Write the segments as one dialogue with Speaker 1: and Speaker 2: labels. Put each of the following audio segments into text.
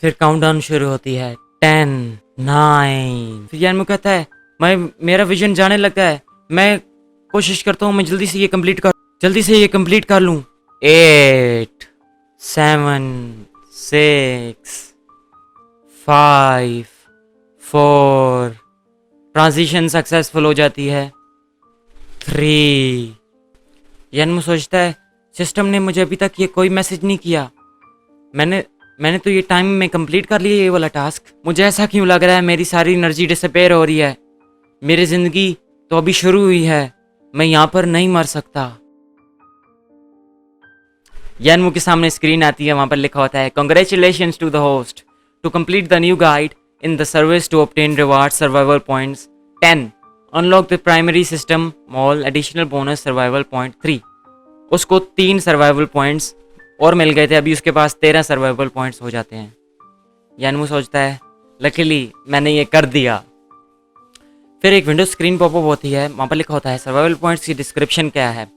Speaker 1: फिर काउंटडाउन शुरू होती है 10, 9। फिर यानमू कहता है मेरा विजन जाने लगा है, मैं कोशिश करता हूँ मैं जल्दी से ये कंप्लीट कर लूँ। 8, 7, 6, 5, 4। ट्रांजिशन सक्सेसफुल हो जाती है। 3। यानमू सोचता है सिस्टम ने मुझे अभी तक ये कोई मैसेज नहीं किया, मैंने तो ये टाइम में कंप्लीट कर लिया ये वाला टास्क। मुझे ऐसा क्यों लग रहा है मेरी सारी एनर्जी डिसअपेयर हो रही है। मेरी ज़िंदगी तो अभी शुरू हुई है, मैं यहाँ पर नहीं मर सकता। यानमू के सामने स्क्रीन आती है, वहाँ पर लिखा होता है congratulations to the host to complete the new guide in the service to obtain reward survival points 10 unlock the primary system mall additional bonus survival point 3। उसको 3 सर्वाइवल पॉइंट्स और मिल गए थे, अभी उसके पास 13 सर्वाइवल पॉइंट्स हो जाते हैं। यानमू सोचता है लकीली मैंने ये कर दिया। फिर एक विंडो स्क्रीन पॉपअप होती है, वहाँ पर लिखा होता है सर्वाइवल पॉइंट्स की डिस्क्रिप्शन क्या है।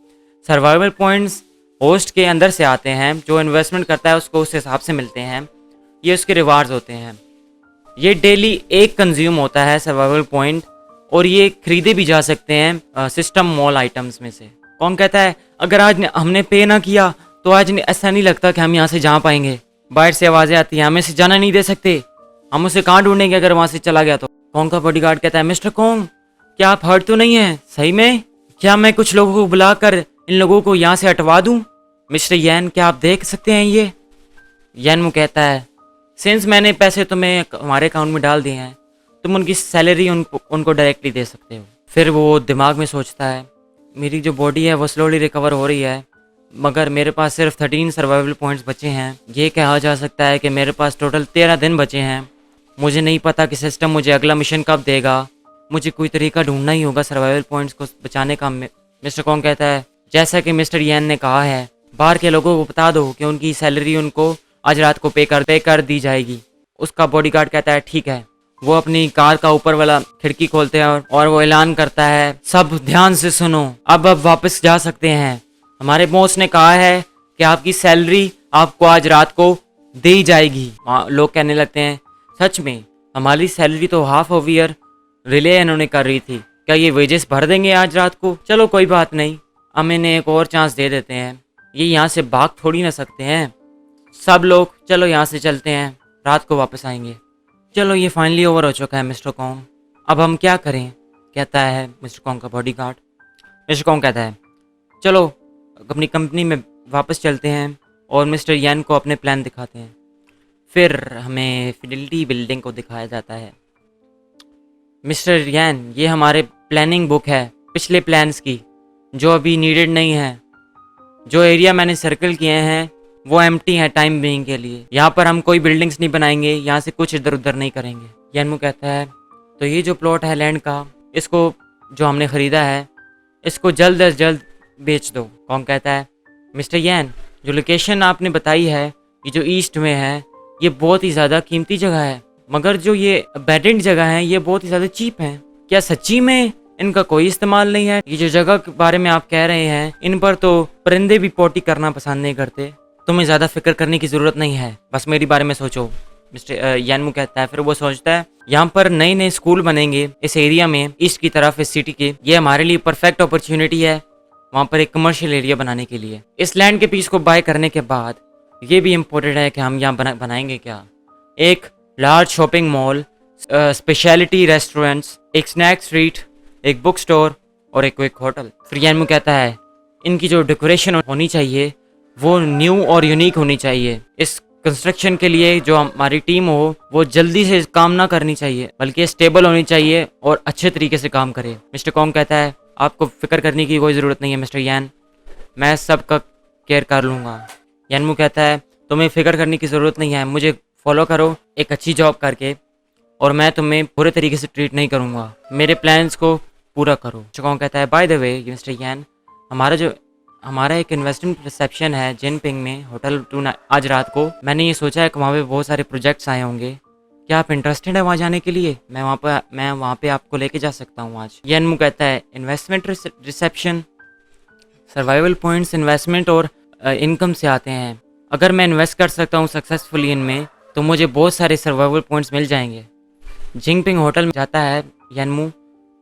Speaker 1: सर्वाइवल पॉइंट्स होस्ट के अंदर से आते हैं, जो इन्वेस्टमेंट करता है उसको उस हिसाब से मिलते हैं, ये उसके रिवार्ड्स होते हैं। ये डेली 1 कंज्यूम होता है सर्वाइवल पॉइंट, और ये खरीदे भी जा सकते हैं सिस्टम मॉल आइटम्स में से। कौन कहता है अगर आज हमने पे ना किया तो आज ऐसा नहीं लगता कि हम यहाँ से जा पाएंगे। बाहर से आवाज़ें आती हैं, हमें से जाना नहीं दे सकते, हम उसे कहाँ ढूंढेंगे अगर वहाँ से चला गया तो। कौन का बॉडीगार्ड कहता है मिस्टर कॉन्ग क्या आप हर्ट तो नहीं है सही में, क्या मैं कुछ लोगों को बुलाकर इन लोगों को यहाँ से हटवा दूँ। मिस्टर यैन क्या आप देख सकते हैं ये। यानमू कहता है सिंस मैंने पैसे तुम्हें हमारे अकाउंट में डाल दिए हैं, तुम उनकी सैलरी उनको डायरेक्टली दे सकते हो। फिर वो दिमाग में सोचता है मेरी जो बॉडी है वो स्लोली रिकवर हो रही है, मगर मेरे पास सिर्फ 13 सर्वाइवल पॉइंट्स बचे हैं। ये कहा जा सकता है कि मेरे पास टोटल 13 दिन बचे हैं। मुझे नहीं पता कि सिस्टम मुझे अगला मिशन कब देगा, मुझे कोई तरीका ढूंढना ही होगा सर्वाइवल पॉइंट्स को बचाने का। मिस्टर कॉन्ग कहता है जैसा कि मिस्टर यैन ने कहा है, बाहर के लोगों को बता दो कि उनकी सैलरी उनको आज रात को पे कर दी जाएगी। उसका बॉडीगार्ड कहता है ठीक है। वो अपनी कार का ऊपर वाला खिड़की खोलते हैं और वो ऐलान करता है सब ध्यान से सुनो, अब वापस जा सकते हैं। हमारे बॉस ने कहा है कि आपकी सैलरी आपको आज रात को दी जाएगी। लोग कहने लगते हैं सच में हमारी सैलरी तो हाफ ऑफ ईयर रिले इन्होंने कर रही थी, क्या ये वेजेस भर देंगे आज रात को। चलो कोई बात नहीं, हम इन्हें एक और चांस दे देते हैं, ये यहाँ से भाग थोड़ी ना सकते हैं। सब लोग चलो यहाँ से चलते हैं, रात को वापस आएंगे। चलो ये फाइनली ओवर हो चुका है मिस्टर कॉन्ग, अब हम क्या करें, कहता है मिस्टर कॉन्ग का बॉडीगार्ड। मिस्टर कॉन्ग कहता है चलो अपनी कंपनी में वापस चलते हैं और मिस्टर यैन को अपने प्लान दिखाते हैं। फिर हमें फिडेलिटी बिल्डिंग को दिखाया जाता है। मिस्टर यैन ये हमारे प्लानिंग बुक है पिछले प्लान्स की, जो अभी नीडेड नहीं है। जो एरिया मैंने सर्कल किए हैं वो एम्प्टी है टाइम बीइंग के लिए। यहाँ पर हम कोई बिल्डिंग्स नहीं बनाएंगे, यहाँ से कुछ इधर उधर नहीं करेंगे। यानमू कहता है तो ये जो प्लॉट है लैंड का, इसको जो हमने ख़रीदा है इसको जल्द अज जल्द बेच दो। कौन कहता है मिस्टर यैन जो लोकेशन आपने बताई है ये जो ईस्ट में है ये बहुत ही ज़्यादा कीमती जगह है, मगर जो ये अबैंडन्ड जगह है ये बहुत ही ज़्यादा चीप है। क्या सच्ची में इनका कोई इस्तेमाल नहीं है। ये जो जगह के बारे में आप कह रहे हैं इन पर तो परिंदे भी पोटी करना पसंद नहीं करते। तुम्हें ज़्यादा फिक्र करने की ज़रूरत नहीं है, बस मेरी बारे में सोचो। मिस्टर यानमू कहता है। फिर वो सोचता है यहाँ पर नए नए स्कूल बनेंगे इस एरिया में, ईस्ट की तरफ इस सिटी के। ये हमारे लिए परफेक्ट अपॉर्चुनिटी है वहाँ पर एक कमर्शियल एरिया बनाने के लिए। इस लैंड के पीस को बाय करने के बाद ये भी इम्पोर्टेंट है कि हम यहाँ बनाएंगे क्या, एक large shopping mall, speciality restaurants, एक स्नैक स्ट्रीट, एक बुक स्टोर और एक क्विक होटल। फिर यानमू कहता है इनकी जो डेकोरेशन होनी चाहिए वो न्यू और यूनिक होनी चाहिए। इस कंस्ट्रक्शन के लिए जो हमारी टीम हो वो जल्दी से काम ना करनी चाहिए, बल्कि स्टेबल होनी चाहिए और अच्छे तरीके से काम करे। मिस्टर कॉन्ग कहता है आपको फिक्र करने की कोई ज़रूरत नहीं है मिस्टर यैन, मैं सब का केयर कर लूँगा। यानमू कहता है तुम्हें फिक्र करने की ज़रूरत नहीं है, मुझे फॉलो करो एक अच्छी जॉब करके और मैं तुम्हें पूरे तरीके से ट्रीट नहीं करूँगा, मेरे प्लान्स को पूरा करो। मिस्टर कॉन्ग कहता है बाय द वे मिस्टर यैन हमारा एक इन्वेस्टमेंट रिसेप्शन है जिनपिंग में होटल 2 आज रात को। मैंने ये सोचा है कि वहाँ पे बहुत सारे प्रोजेक्ट्स आए होंगे, क्या आप इंटरेस्टेड है वहाँ जाने के लिए। मैं वहाँ पे आपको लेके जा सकता हूँ आज। यानमू कहता है investment reception, survival points investment और इनकम से आते हैं। अगर मैं इन्वेस्ट कर सकता हूँ सक्सेसफुली इनमें तो मुझे बहुत सारे सर्वाइवल पॉइंट्स मिल जाएंगे। जिंगपिंग होटल में जाता है यनमू,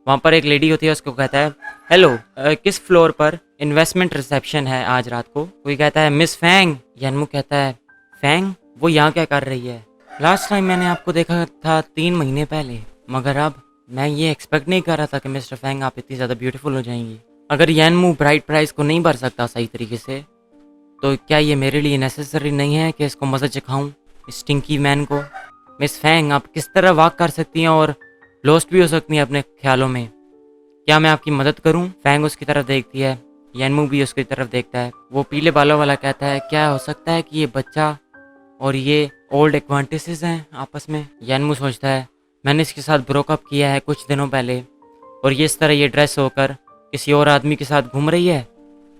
Speaker 1: वहाँ पर एक लेडी होती है, उसको कहता है हेलो, किस फ्लोर पर इन्वेस्टमेंट रिसेप्शन है आज रात को? कोई कहता है मिस फैंग। यनमू कहता है फैंग, वो यहाँ क्या कर रही है? लास्ट टाइम मैंने आपको देखा था 3 महीने पहले, मगर अब मैं ये एक्सपेक्ट नहीं कर रहा था कि मिस्टर फैंग आप इतनी ज़्यादा ब्यूटीफुल हो जाएंगी। अगर यनमू ब्राइड प्राइस को नहीं भर सकता सही तरीके से, तो क्या ये मेरे लिए नेसेसरी नहीं है कि इसको मज़ा चखाऊँ, इस स्टिंकी मैन को? मिस फैंग, आप किस तरह वॉक कर सकती हैं और लॉस्ट भी हो सकती हैं अपने ख्यालों में? क्या मैं आपकी मदद करूं? फैंग उसकी तरफ देखती है, यनमू भी उसकी तरफ देखता है। वो पीले बालों वाला कहता है क्या हो सकता है कि ये बच्चा और ये ओल्ड एक्वांटेसेस हैं आपस में? यनमू सोचता है मैंने इसके साथ ब्रोकअप किया है कुछ दिनों पहले, और ये इस तरह ये ड्रेस होकर किसी और आदमी के साथ घूम रही है।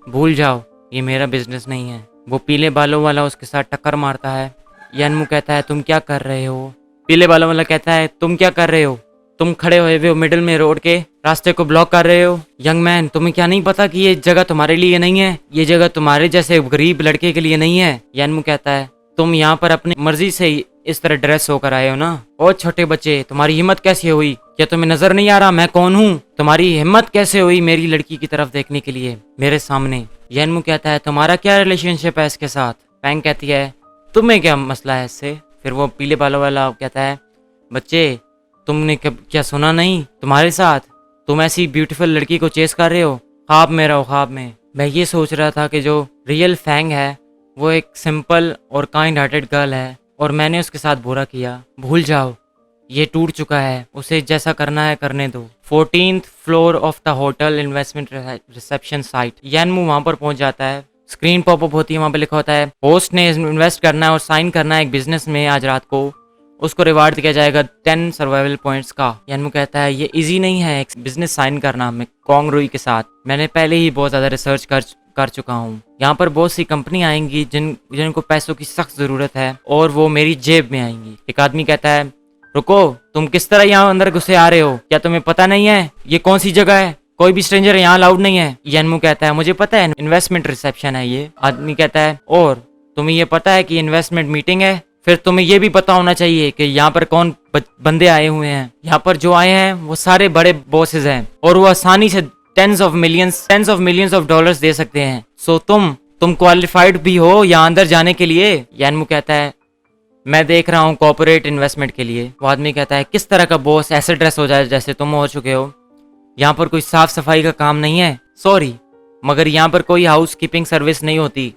Speaker 1: भूल जाओ, ये मेरा बिजनेस नहीं है। वो पीले बालों वाला उसके साथ टक्कर मारता है। यनमू कहता है तुम क्या कर रहे हो? पीले बालों वाला कहता है तुम क्या कर रहे हो? तुम खड़े हुए हो मिडिल में रोड के, रास्ते को ब्लॉक कर रहे हो। यंग मैन, तुम्हें क्या नहीं पता कि ये जगह तुम्हारे लिए नहीं है? ये जगह तुम्हारे जैसे गरीब लड़के के लिए नहीं है। यनमू कहता है तुम यहाँ पर अपनी मर्जी से इस तरह ड्रेस होकर आए हो ना? ओ छोटे बच्चे, तुम्हारी हिम्मत कैसे हुई? क्या तुम्हें नजर नहीं आ रहा मैं कौन हूँ? तुम्हारी हिम्मत कैसे हुई मेरी लड़की की तरफ देखने के लिए मेरे सामने? यनमू कहता है तुम्हारा क्या रिलेशनशिप है इसके साथ? फैंग कहती है तुम्हें क्या मसला है इससे? फिर वो पीले बालों वाला कहता है बच्चे, तुमने क्या सुना नहीं? तुम्हारे साथ तुम ऐसी ब्यूटीफुल लड़की को चेस कर रहे हो, ख्वाब में रहो ख्वाब में। मैं ये सोच रहा था कि जो रियल फैंग है वो एक सिंपल और काइंड हार्टेड गर्ल है, और मैंने उसके साथ बुरा किया। भूल जाओ, ये टूट चुका है, उसे जैसा करना है करने दो। 14th floor of the hotel investment reception site. यनमू वहाँ पर पहुँच जाता है। स्क्रीन पॉपअप होती है, वहाँ पे लिखा होता है होस्ट ने इन्वेस्ट करना है और साइन करना है एक बिजनेस में आज रात को, उसको रिवार्ड दिया जाएगा 10 सर्वाइवल पॉइंट्स का। यनमू कहता है ये इजी नहीं है एक बिजनेस साइन करना में कॉन्ग रुई के साथ, मैंने पहले ही बहुत ज़्यादा रिसर्च कर चुका हूँ। यहाँ पर बहुत सी कंपनी आएंगी जिनको पैसों की सख्त ज़रूरत है, और वो मेरी जेब में आएंगी। एक आदमी कहता है रुको, तुम किस तरह यहाँ अंदर घुसे आ रहे हो? क्या तुम्हें पता नहीं है ये कौन सी जगह है? कोई भी स्ट्रेंजर यहाँ अलाउड नहीं है। यनमू कहता है मुझे पता है, इन्वेस्टमेंट रिसेप्शन है ये। आदमी कहता है और तुम्हें ये पता है कि इन्वेस्टमेंट मीटिंग है? फिर तुम्हें ये भी पता होना चाहिए कि यहाँ पर कौन बंदे आए हुए हैं। यहाँ पर जो आए हैं वो सारे बड़े बॉसेस हैं, और वो आसानी से tens of millions of dollars दे सकते हैं। सो तुम क्वालिफाइड भी हो यहाँ अंदर जाने के लिए? यनमू कहता है मैं देख रहा हूँ कॉर्पोरेट इन्वेस्टमेंट के लिए। वो आदमी कहता है किस तरह का बॉस ऐसे ड्रेस हो जाए जैसे तुम हो चुके हो? यहाँ पर कोई साफ सफाई का काम नहीं है। सॉरी, मगर यहाँ पर कोई हाउस कीपिंग सर्विस नहीं होती।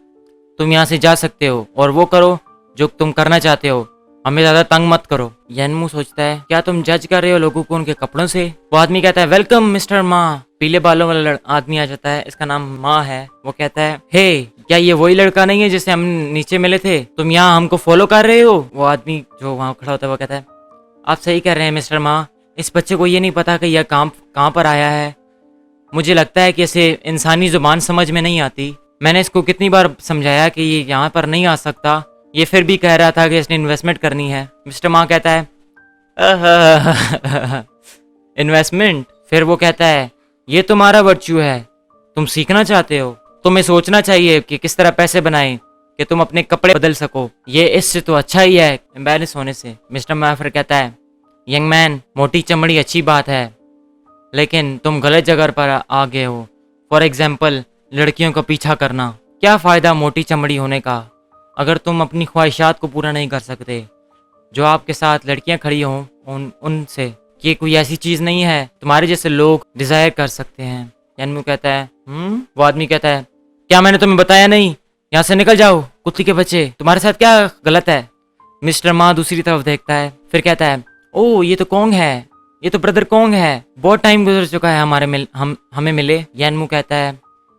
Speaker 1: तुम यहाँ से जा सकते हो और वो करो जो तुम करना चाहते हो, हमें ज्यादा तंग मत करो। यनमू सोचता है क्या तुम जज कर रहे हो लोगों को उनके कपड़ों से? वो आदमी कहता है वेलकम मिस्टर मा। पीले बालों वाला आदमी आ जाता है, इसका नाम मा है। वो कहता है हे, क्या ये वही लड़का नहीं है जिससे हम नीचे मिले थे? तुम यहाँ हमको फॉलो कर रहे हो? वो आदमी जो वहाँ खड़ा होता है वो कहता है आप सही कह रहे हैं मिस्टर मा, इस बच्चे को ये नहीं पता कि यह कहाँ पर आया है। मुझे लगता है कि इसे इंसानी जुबान समझ में नहीं आती। मैंने इसको कितनी बार समझाया कि ये यहाँ पर नहीं आ सकता, ये फिर भी कह रहा था कि इसने इन्वेस्टमेंट करनी है। मिस्टर मा कहता है इन्वेस्टमेंट? फिर वो कहता है ये तुम्हारा वर्च्यू है, तुम सीखना चाहते हो, तुम्हें सोचना चाहिए कि किस तरह पैसे बनाएं कि तुम अपने कपड़े बदल सको। ये इससे तो अच्छा ही है एम्बेरस होने से। मिस्टर मा फिर कहता है यंग मैन, मोटी चमड़ी अच्छी बात है, लेकिन तुम गलत जगह पर आ गए हो। फॉर एग्जाम्पल, लड़कियों का पीछा करना। क्या फ़ायदा मोटी चमड़ी होने का अगर तुम अपनी ख्वाहिशात को पूरा नहीं कर सकते? जो आपके साथ लड़कियां खड़ी हों उनसे ये कोई ऐसी चीज़ नहीं है तुम्हारे जैसे लोग डिज़ायर कर सकते हैं। यनमू कहता है वो आदमी कहता है क्या मैंने तुम्हें बताया नहीं? यहाँ से निकल जाओ कुत्ती के बच्चे, तुम्हारे साथ क्या गलत है? मिस्टर मा दूसरी तरफ देखता है, फिर कहता है ओ ये तो कोंग है, ये तो ब्रदर कोंग है, बहुत टाइम गुजर चुका है हमें मिले। यनमू कहता है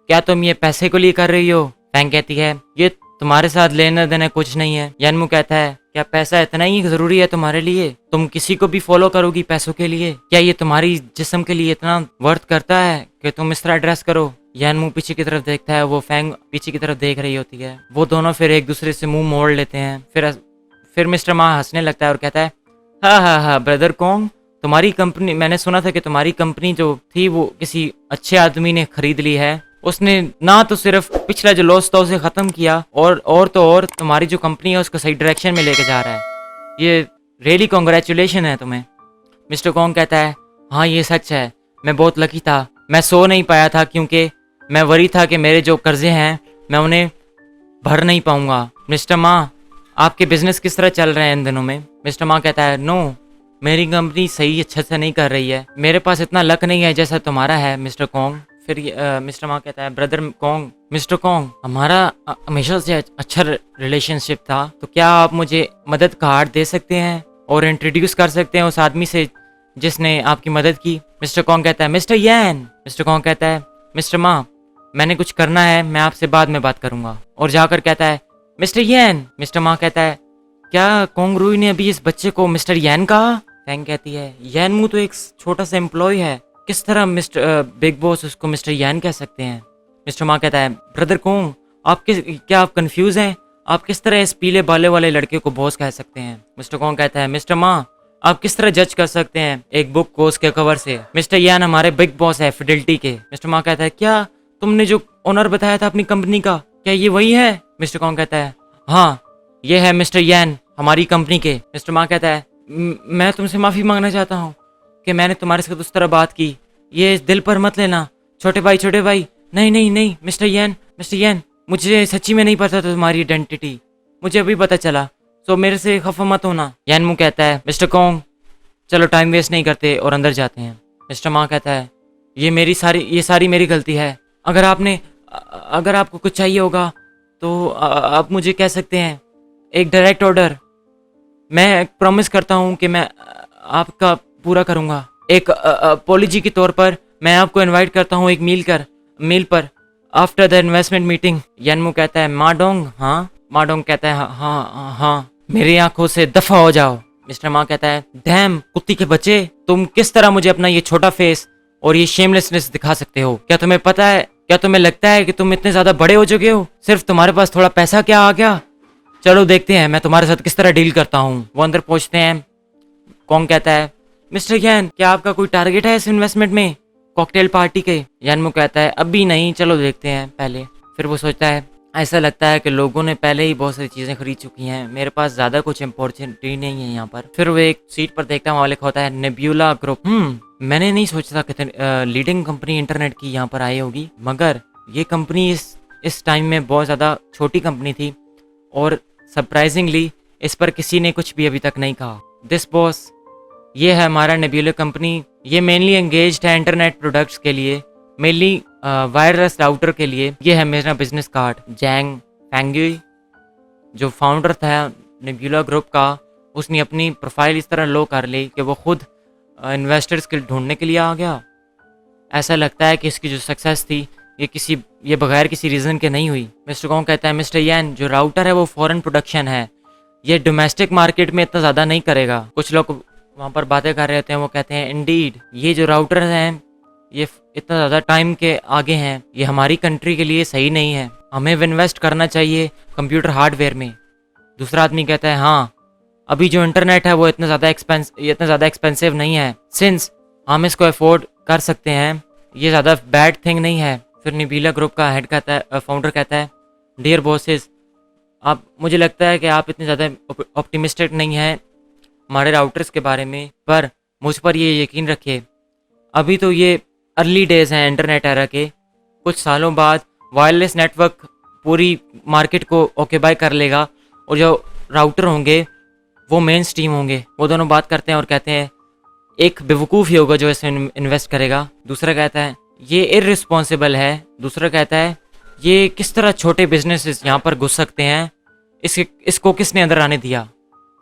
Speaker 1: क्या तुम ये पैसे को लिए कर रही हो? फैंग कहती है ये तुम्हारे साथ लेना देना कुछ नहीं है। यनमू कहता है क्या पैसा इतना ही जरूरी है तुम्हारे लिए? तुम किसी को भी फॉलो करोगी पैसों के लिए? क्या ये तुम्हारी जिस्म के लिए इतना वर्थ करता है कि तुम इस तरह ड्रेस करो? यनमू पीछे की तरफ देखता है, वो फैंग पीछे की तरफ देख रही होती है। वो दोनों फिर एक दूसरे से मुंह मोड़ लेते हैं। फिर मिस्टर मा हंसने लगता है और कहता है हाँ ब्रदर कोंग, तुम्हारी कंपनी, मैंने सुना था कि तुम्हारी कंपनी जो थी वो किसी अच्छे आदमी ने खरीद ली है। उसने ना तो सिर्फ पिछला जो लॉस था उसे खत्म किया और तो और तुम्हारी जो कंपनी है उसको सही डायरेक्शन में लेके जा रहा है। ये रियली कॉन्ग्रेचुलेशन है तुम्हें। मिस्टर कॉन्ग कहता है हाँ ये सच है, मैं बहुत लकी था, मैं सो नहीं पाया था क्योंकि मैं वरी था कि मेरे जो कर्जे हैं मैं उन्हें भर नहीं पाऊंगा। मिस्टर मा, आपके बिजनेस किस तरह चल रहे हैं इन दिनों में? मिस्टर मा कहता है नो, मेरी कंपनी सही अच्छे से नहीं कर रही है, मेरे पास इतना लक नहीं है जैसा तुम्हारा है मिस्टर कॉन्ग। फिर मिस्टर मा कहता है ब्रदर कॉन्ग, मिस्टर कॉन्ग हमारा हमेशा से अच्छा रिलेशनशिप था, तो क्या आप मुझे मदद कार्ड दे सकते हैं और इंट्रोड्यूस कर सकते हैं उस आदमी से जिसने आपकी मदद की? मिस्टर कॉन्ग कहता है मिस्टर यैन। मिस्टर कॉन्ग कहता है मिस्टर मा, मैंने कुछ करना है, मैं आपसे बाद में बात करूंगा। और जाकर कहता है मिस्टर यैन। मिस्टर मा कहता है क्या कोंगरुई ने अभी इस बच्चे को मिस्टर यैन कहा? फैंग कहती है यैन मू तो एक छोटा सा एम्प्लॉय है, किस तरह मिस्टर बिग बॉस उसको मिस्टर यैन कह सकते हैं? मिस्टर मा कहता है ब्रदर कोंग, क्या आप कंफ्यूज हैं? आप किस तरह इस पीले बाले वाले लड़के को बॉस कह सकते हैं? मिस्टर कॉन्ग कहता है मिस्टर मा, आप किस तरह जज कर सकते हैं एक बुक को उसके कवर से? मिस्टर यैन हमारे बिग बॉस है फिडेलिटी के। मिस्टर मा कहता है क्या तुमने जो ओनर बताया था अपनी कंपनी का, क्या ये वही है? मिस्टर कॉन्ग कहता है हाँ ये है मिस्टर यैन हमारी कंपनी के। मिस्टर मा कहता है मैं तुमसे माफ़ी मांगना चाहता हूँ कि मैंने तुम्हारे साथ उस तरह बात की, ये दिल पर मत लेना। छोटे भाई नहीं नहीं नहीं मिस्टर यैन मुझे सच्ची में नहीं पता था तुम्हारी आइडेंटिटी, मुझे अभी पता चला, तो मेरे से खफा मत होना। यैन मू कहता है मिस्टर कॉन्ग चलो टाइम वेस्ट नहीं करते और अंदर जाते हैं। मिस्टर मा कहता है ये सारी मेरी गलती है, अगर आपको कुछ चाहिए होगा तो आप मुझे कह सकते हैं। एक डायरेक्ट ऑर्डर, मैं प्रॉमिस करता हूँ कि मैं आपका पूरा करूँगा। एक अपॉलॉजी के तौर पर मैं आपको इनवाइट करता हूँ एक मील पर आफ्टर द इन्वेस्टमेंट मीटिंग। यनमू कहता है माडोंग हाँ? माडोंग कहता है हाँ मेरी आंखों से दफा हो जाओ। मिस्टर मा कहता है डैम कुत्ती के बच्चे, तुम किस तरह मुझे अपना ये छोटा फेस और ये शेमलेसनेस दिखा सकते हो? क्या तुम्हें पता है, क्या तुम्हें लगता है कि तुम इतने ज्यादा बड़े हो चुके हो? सिर्फ तुम्हारे पास थोड़ा पैसा क्या आ गया? चलो देखते हैं मैं तुम्हारे साथ किस तरह डील करता हूँ। वो अंदर पहुंचते हैं। कॉन्ग कहता है मिस्टर यैन क्या आपका कोई टारगेट है इस इन्वेस्टमेंट में, कॉकटेल पार्टी के? यनमू कहता है अभी नहीं, चलो देखते हैं पहले। फिर वो सोचता है ऐसा लगता है कि लोगों ने पहले ही बहुत सारी चीजें खरीद चुकी हैं, मेरे पास ज्यादा कुछ अपॉर्चुनिटी नहीं है यहाँ पर। फिर वो एक सीट पर देखता है, वहाँ लिखा होता है नेब्यूला ग्रुप। मैंने नहीं सोचा था कि लीडिंग कंपनी इंटरनेट की यहाँ पर आई होगी, मगर ये कंपनी इस टाइम में बहुत ज़्यादा छोटी कंपनी थी और सरप्राइजिंगली इस पर किसी ने कुछ भी अभी तक नहीं कहा। दिस बॉस, ये है हमारा नेब्यूला कंपनी, ये मेनली एंगेज्ड है इंटरनेट प्रोडक्ट्स के लिए, मेनली वायरलेस राउटर के लिए। ये है मेरा बिजनेस कार्ड। जैंग फैंगी जो फाउंडर था नेब्यूला ग्रुप का, उसने अपनी प्रोफाइल इस तरह लो कर ली कि वो खुद इन्वेस्टर्स के ढूंढने के लिए आ गया। ऐसा लगता है कि इसकी जो सक्सेस थी ये बगैर किसी रीज़न के नहीं हुई। मिस्टर कॉन्ग कहता है मिस्टर यैन जो राउटर है वो फॉरेन प्रोडक्शन है, ये डोमेस्टिक मार्केट में इतना ज़्यादा नहीं करेगा। कुछ लोग वहाँ पर बातें कर रहे होते हैं, वो कहते हैं इंडीड ये जो राउटर हैं ये इतना ज़्यादा टाइम के आगे हैं, ये हमारी कंट्री के लिए सही नहीं है, हमें इन्वेस्ट करना चाहिए कंप्यूटर हार्डवेयर में। दूसरा आदमी कहता है हाँ अभी जो इंटरनेट है वो इतना ज़्यादा एक्सपेंसिव नहीं है, सिंस हम इसको अफोर्ड कर सकते हैं, ये ज़्यादा बैड थिंग नहीं है। फिर नेब्यूला ग्रुप का हेड कहता है, फाउंडर कहता है डियर बॉसेस, मुझे लगता है कि आप इतने ज़्यादा ऑप्टिमिस्टिक नहीं हैं हमारे राउटर्स के बारे में, पर मुझ पर ये यकीन रखिए अभी तो ये अर्ली डेज हैं इंटरनेट एरा के, कुछ सालों बाद वायरलेस नेटवर्क पूरी मार्केट को ऑक्यूपाई कर लेगा और जो राउटर होंगे वो मेन स्ट्रीम होंगे। वो दोनों बात करते हैं और कहते हैं एक बेवकूफ़ ही होगा जो इसमें इन्वेस्ट करेगा। दूसरा कहता है ये इररिस्पॉन्सिबल है। दूसरा कहता है ये किस तरह छोटे बिजनेसेस यहाँ पर घुस सकते हैं, इसको किसने अंदर आने दिया?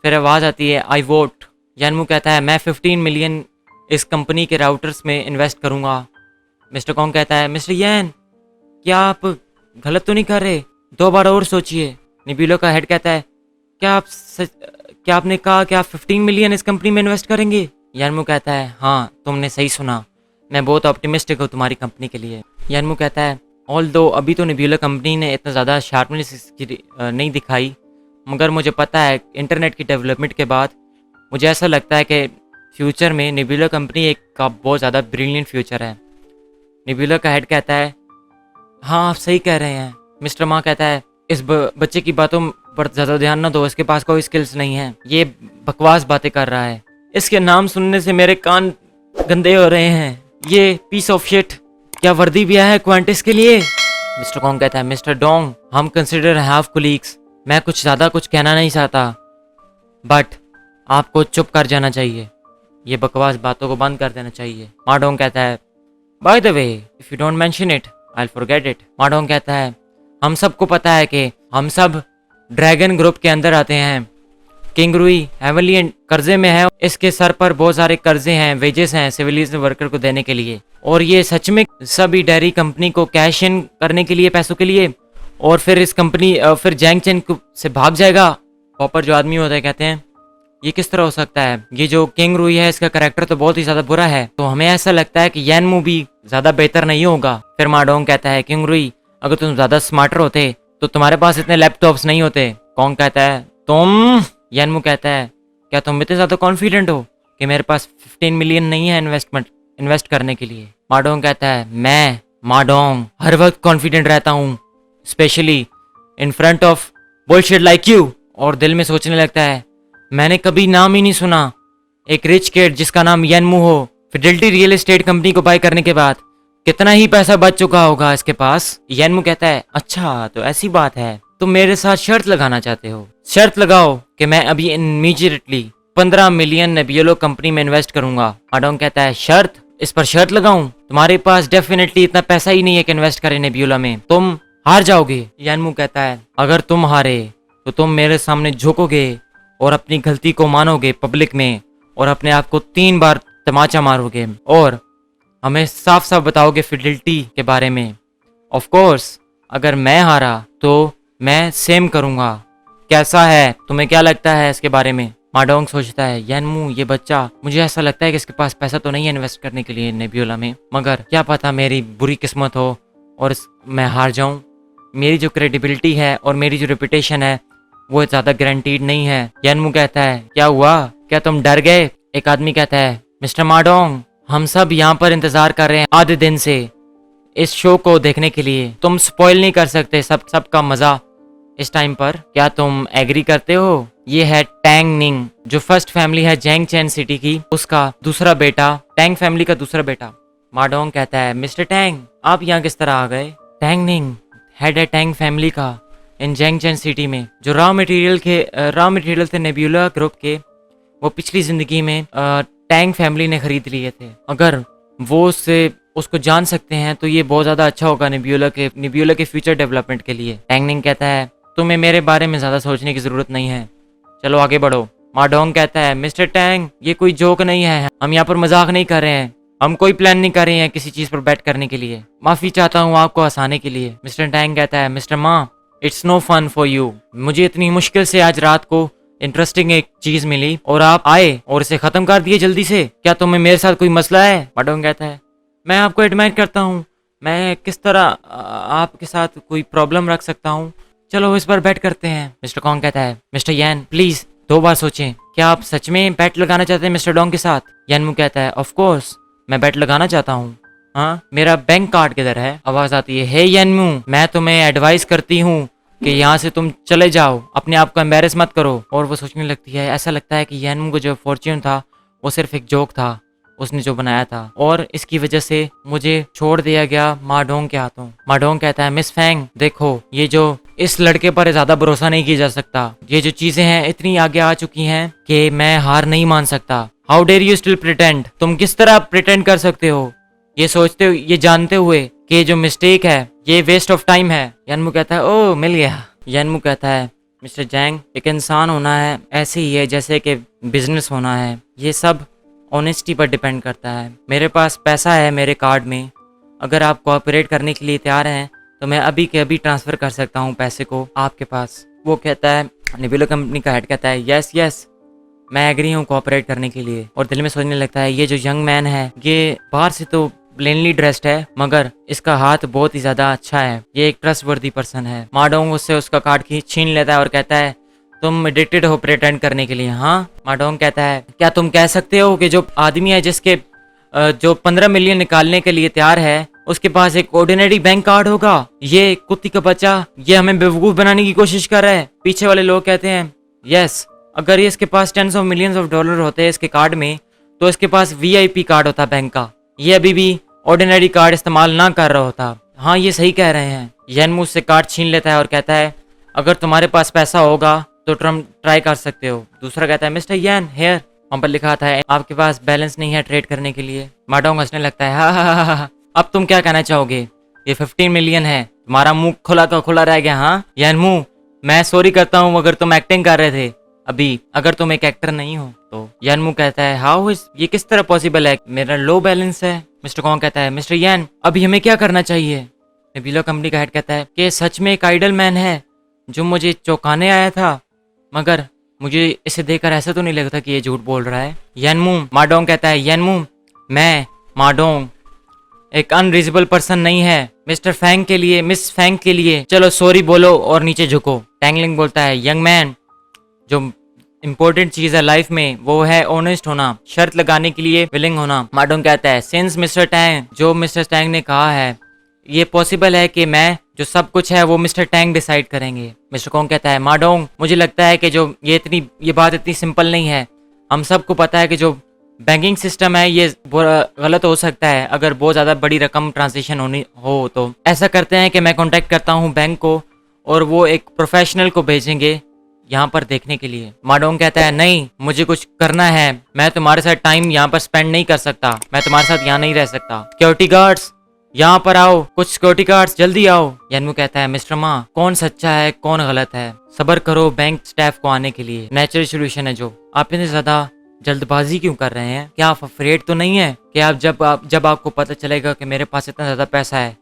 Speaker 1: फिर आवाज़ आती है आई वोट। यनमू कहता है मैं 15 मिलियन इस कंपनी के राउटर्स में इन्वेस्ट करूँगा। मिस्टर कॉन्ग कहता है मिस्टर यैन क्या आप गलत तो नहीं कर रहे, 2 बार और सोचिए। नेब्यूला का हेड कहता है क्या आपने कहा कि आप 15 मिलियन इस कंपनी में इन्वेस्ट करेंगे? यनमू कहता है हाँ तुमने सही सुना, मैं बहुत ऑप्टिमिस्टिक हूँ तुम्हारी कंपनी के लिए। यनमू कहता है ऑल्दो अभी तो नेब्यूला कंपनी ने इतना ज़्यादा शार्पनेस नहीं दिखाई, मगर मुझे पता है इंटरनेट की डेवलपमेंट के बाद मुझे ऐसा लगता है कि फ्यूचर में नेब्यूला कंपनी एक का बहुत ज़्यादा ब्रिलियंट फ्यूचर है। नेब्यूला का हेड कहता है हाँ आप सही कह रहे हैं। मिस्टर मा कहता है इस बच्चे की बातों पर ज़्यादा ध्यान ना दो, इसके पास कोई स्किल्स नहीं है, ये बकवास बातें कर रहा है, इसके नाम सुनने से मेरे कान गंदे हो रहे हैं, ये पीस ऑफ शिट क्या वर्दी भी है क्वांटिस के लिए। मिस्टर कॉन्ग कहता है मिस्टर डोंग हम कंसिडर हैव कोलीग्स, मैं कुछ ज़्यादा कुछ कहना नहीं चाहता बट आपको चुप कर जाना चाहिए, ये बकवास बातों को बंद कर देना चाहिए। माडोंग कहता है by the way if you don't mention it I will forget it. माडोंग कहता है हम सबको पता है कि हम सब ड्रैगन ग्रुप के अंदर आते हैं, किंग रुई हेवनली कर्जे में है, इसके सर पर बहुत सारे कर्जे हैं, वेजेस हैं सिविलियन वर्कर को देने के लिए, और ये सच में सभी डेयरी कंपनी को कैश इन करने के लिए पैसों के लिए, और फिर इस कंपनी फिर जैंग चेन से भाग जाएगा। पॉपर जो आदमी होता है कहते हैं ये किस तरह हो सकता है, ये जो किंग रुई है इसका कैरेक्टर तो बहुत ही ज्यादा बुरा है, तो हमें ऐसा लगता है कि यैनमू भी ज्यादा बेहतर नहीं होगा। फिर माडोंग कहता है किंग रुई अगर तुम ज्यादा स्मार्टर होते तो तुम्हारे पास इतने लैपटॉप्स नहीं होते। कौन कहता है तुम, यैनमू कहता है क्या तुम इतने ज्यादा कॉन्फिडेंट हो कि मेरे पास 15 मिलियन नहीं है इन्वेस्ट करने के लिए। माडोंग कहता है मैं माडोंग हर वक्त कॉन्फिडेंट रहता हूँ specially in front of bullshit like you, और दिल में सोचने लगता है मैंने कभी नाम ही नहीं सुना एक रिच किड जिसका नाम यैनमू हो, फिडेलिटी रियल एस्टेट कंपनी को बाय करने के बाद कितना ही पैसा बच चुका होगा इसके पास। यैनमू कहता है अच्छा तो ऐसी बात है, तुम मेरे साथ शर्त लगाना चाहते हो, शर्त लगाओ कि मैं अभी इमीडिएटली 15 मिलियन नेबियोलो कंपनी में इन्वेस्ट करूंगा। माडोंग कहता है शर्त, इस पर शर्त लगाऊं, तुम्हारे पास डेफिनेटली इतना पैसा ही नहीं है कि इन्वेस्ट करें नेबियोला में, तुम हार जाओगे। यैनमू कहता है अगर तुम हारे तो तुम मेरे सामने झुकोगे और अपनी गलती को मानोगे पब्लिक में, और अपने आप को 3 बार तमाचा मारोगे और हमें साफ साफ बताओगे फिडेलिटी के बारे में। ऑफ कोर्स अगर मैं हारा तो मैं सेम करूंगा, कैसा है, तुम्हें क्या लगता है इसके बारे में। माडोंग सोचता है यैनमू ये बच्चा, मुझे ऐसा लगता है कि इसके पास पैसा तो नहीं है इन्वेस्ट करने के लिए नेबियोला में, मगर क्या पता मेरी बुरी किस्मत हो और मैं हार जाऊं, मेरी जो क्रेडिबिलिटी है और मेरी जो रेपुटेशन है वो ज़्यादा गारंटीड नहीं है। यैनमू कहता है क्या हुआ, क्या तुम डर गए। एक आदमी कहता है मिस्टर माडोंग हम सब यहाँ पर इंतजार कर रहे हैं आधे दिन से इस शो को देखने के लिए, तुम स्पॉइल नहीं कर सकते सबका मजा इस टाइम पर, क्या तुम एग्री करते हो। ये है टैंग निंग जो फर्स्ट फैमिली है जैंग चेन सिटी की, उसका दूसरा बेटा, टैंग फैमिली का दूसरा बेटा। माडोंग कहता है मिस्टर टैंग आप यहाँ किस तरह आ गए। टैंग निंग हेड है टैंग फैमिली का इन जैंग चेन सिटी में, जो रॉ मटेरियल थे नेबियोला ग्रुप के, वो पिछली जिंदगी में टैंग फैमिली ने खरीद लिए थे, अगर वो उसको जान सकते हैं तो ये बहुत ज्यादा अच्छा होगा नेबियोला के फ्यूचर डेवलपमेंट के लिए। टैंग निंग कहता है तुम्हें मेरे बारे में ज्यादा सोचने की जरूरत नहीं है, चलो आगे बढ़ो। माडोंग कहता है मिस्टर टैंग ये कोई जोक नहीं है, हम यहाँ पर मजाक नहीं कर रहे हैं, हम कोई प्लान नहीं कर रहे हैं किसी चीज पर बैट करने के लिए, माफी चाहता हूँ आपको हंसाने के लिए। मिस्टर टैंग कहता है मिस्टर माँ it's no fun for you, मुझे इतनी मुश्किल से आज रात को इंटरेस्टिंग एक चीज मिली और आप आए और इसे खत्म कर दिए जल्दी से, क्या तुम्हें मेरे साथ कोई मसला है। माडोंग कहता है मैं आपको एडमायर करता हूँ, मैं किस तरह आपके साथ कोई प्रॉब्लम रख सकता हूँ, चलो इस पर बैट करते हैं। मिस्टर कॉन्ग कहता है मिस्टर यैन प्लीज 2 बार सोचें, क्या आप सच में बैट लगाना चाहते हैं मिस्टर डोंग के साथ। यैनमू कहता है ऑफ कोर्स मैं बैट लगाना चाहता हूँ, हाँ मेरा बैंक कार्ड किधर है। आवाज आती है हे यैनमू मैं तुम्हें एडवाइस करती हूँ कि यहाँ से तुम चले जाओ, अपने आप को एम्बेरस मत करो। और वो सोचने लगती है ऐसा लगता है कि यैनमू को जो फॉर्च्यून था वो सिर्फ एक जोक था उसने जो बनाया था, और इसकी वजह से मुझे छोड़ दिया गया माडोंग के हाथों। माडोंग कहता है मिस फैंग देखो ये जो इस लड़के पर ज्यादा भरोसा नहीं किया जा सकता, ये जो चीजें हैं इतनी आगे आ चुकी हैं कि मैं हार नहीं मान सकता। How dare you still pretend, तुम किस तरह प्रिटेंड कर सकते हो ये सोचते हुए, ये जानते हुए कि जो मिस्टेक है ये वेस्ट ऑफ टाइम है। यैनमू कहता है ओ मिल गया। यैनमू कहता है मिस्टर जैंग एक इंसान होना है ऐसे ही है जैसे कि बिजनेस होना है, ये सब ऑनेस्टी पर डिपेंड करता है। मेरे पास पैसा है मेरे कार्ड में, अगर आप कोऑपरेट करने के लिए तैयार हैं तो मैं अभी के अभी ट्रांसफ़र कर सकता हूँ पैसे को आपके पास। वो कहता है नेबियोला कंपनी का हेड कहता है यस मैं एग्री हूँ कोऑपरेट करने के लिए, और दिल में सोचने लगता है ये जो यंग मैन है ये बाहर से तो प्लेनली ड्रेस्ड है मगर इसका हाथ बहुत ही ज्यादा अच्छा है, ये एक ट्रस्ट वर्दी पर्सन है। माडोंग उससे उसका कार्ड छीन लेता है और कहता है तुम एडिक्टेड हो प्रिटेंड करने के लिए। हाँ माडोंग कहता है क्या तुम कह सकते हो कि जो आदमी है जिसके जो 15 मिलियन निकालने के लिए तैयार है उसके पास एक ऑर्डिनरी बैंक कार्ड होगा। ये कुत्ती का बच्चा, ये हमें बेवकूफ बनाने की कोशिश कर रहा है। पीछे वाले लोग कहते हैं यस, अगर ये इसके पास tens of millions of dollar होते हैं इसके कार्ड में, तो इसके पास वीआईपी कार्ड होता बैंक का। ये अभी भी ऑर्डिनरी कार्ड इस्तेमाल ना कर रहा होता। हाँ, ये सही कह रहे हैं। यनमू उससे कार्ड छीन लेता है और कहता है अगर तुम्हारे पास पैसा होगा तो तुम ट्राई कर सकते हो। दूसरा कहता है मिस्टर यन हेयर, वहाँ पर लिखा था आपके पास बैलेंस नहीं है ट्रेड करने के लिए। माडोंग हंसने लगता है हा। अब तुम क्या कहना चाहोगे? ये 15 मिलियन है, तुम्हारा मुंह खुला का खुला रह गया। हाँ यनमू, मैं सॉरी करता हूँ अगर तुम एक्टिंग कर रहे थे अभी, अगर तुम एक एक्टर नहीं हो तो। यनमू कहता है हाउ इज, ये किस तरह पॉसिबल है, मेरा लो बैलेंस है। मिस्टर कॉन्ग कहता है मिस्टर यन, अभी हमें क्या करना चाहिए? नेबुला कंपनी का हेड कहता है कि सच में एक आइडल मैन है जो मुझे चौंकाने आया था, मगर मुझे इसे देखकर ऐसा तो नहीं लगता कि ये झूठ बोल रहा है। यनमू, माडोंग कहता है यनमू, मैं माडोंग एक अनरीजनेबल पर्सन नहीं है। मिस्टर फैंग के लिए, मिस फैंग के लिए चलो सॉरी बोलो और नीचे झुको। टैंगलिंग बोलता है यंग मैन, जो इम्पोर्टेंट चीज है लाइफ में वो है ऑनेस्ट होना, शर्त लगाने के लिए विलिंग होना। माडोंग कहता है सिंस मिस्टर टैंग, जो मिस्टर टैंग ने कहा है ये पॉसिबल है कि मैं जो सब कुछ है वो मिस्टर टैंग डिसाइड करेंगे। मिस्टर कॉन्ग कहता है माडोंग, मुझे लगता है कि जो ये बात इतनी सिंपल नहीं है। हम सबको पता है कि जो बैंकिंग सिस्टम है ये गलत हो सकता है अगर बहुत ज़्यादा बड़ी रकम ट्रांजेक्शन होनी हो। तो ऐसा करते हैं कि मैं कांटेक्ट करता हूँ बैंक को और वो एक प्रोफेशनल को भेजेंगे यहाँ पर देखने के लिए। माडोंग कहता है नहीं, मुझे कुछ करना है, मैं तुम्हारे साथ टाइम यहाँ पर स्पेंड नहीं कर सकता, मैं तुम्हारे साथ यहाँ नहीं रह सकता। सिक्योरिटी गार्ड्स यहाँ पर आओ, कुछ सिक्योरिटी गार्ड्स जल्दी आओ। यनमू कहता है मिस्टर मा, कौन सच्चा है कौन गलत है, सब्र करो बैंक स्टाफ को आने के लिए, नेचुरल सोल्यूशन है। जो आप इतने ज्यादा जल्दबाजी क्यों कर रहे हैं? क्या आप अफ्रेड तो नहीं है कि आप जब आपको पता चलेगा कि मेरे पास इतना ज्यादा पैसा है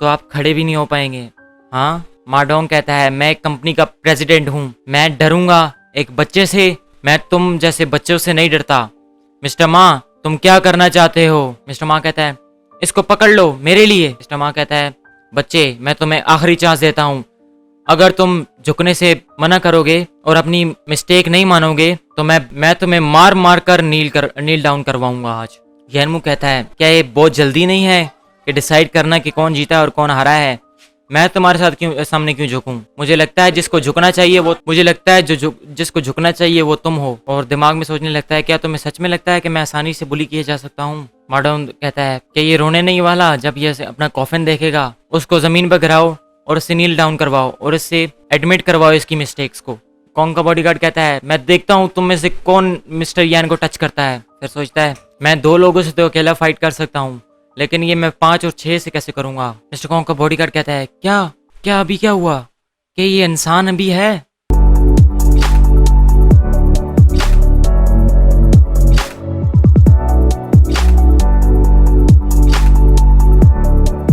Speaker 1: तो आप खड़े भी नहीं हो पाएंगे? हाँ, माडोंग कहता है मैं एक कंपनी का प्रेसिडेंट हूँ, मैं डरूंगा एक बच्चे से? मैं तुम जैसे बच्चों से नहीं डरता। मिस्टर मा, तुम क्या करना चाहते हो? मिस्टर मा कहता है इसको पकड़ लो मेरे लिए। मिस्टर मा कहता है बच्चे, मैं तुम्हें आखिरी चांस देता हूँ, अगर तुम झुकने से मना करोगे और अपनी मिस्टेक नहीं मानोगे तो मैं तुम्हें मार मार कर नील डाउन करवाऊंगा आज। यनमू कहता है क्या ये बहुत जल्दी नहीं है कि डिसाइड करना कि कौन जीता और कौन हारा है? मैं तुम्हारे साथ सामने क्यों झुकूं? मुझे लगता है जिसको झुकना चाहिए जिसको झुकना चाहिए वो तुम हो। और दिमाग में सोचने लगता है क्या तुम्हें सच में लगता है कि मैं आसानी से बुली किया जा सकता हूँ? माडोंग कहता है कि ये रोने नहीं वाला, जब ये अपना कॉफिन देखेगा उसको जमीन पर गिराओ और उससे नील डाउन करवाओ और इससे एडमिट करवाओ इसकी मिस्टेक्स को। कॉन्ग का बॉडीगार्ड कहता है मैं देखता हूँ तुम में से कौन मिस्टर यान को टच करता है। फिर सोचता है मैं 2 लोगों से तो अकेला फाइट कर सकता हूँ, लेकिन ये मैं 5 और 6 से कैसे करूंगा? मिस्टर कॉन्ग का बॉडीगार्ड कहता है क्या अभी क्या हुआ कि ये इंसान अभी है?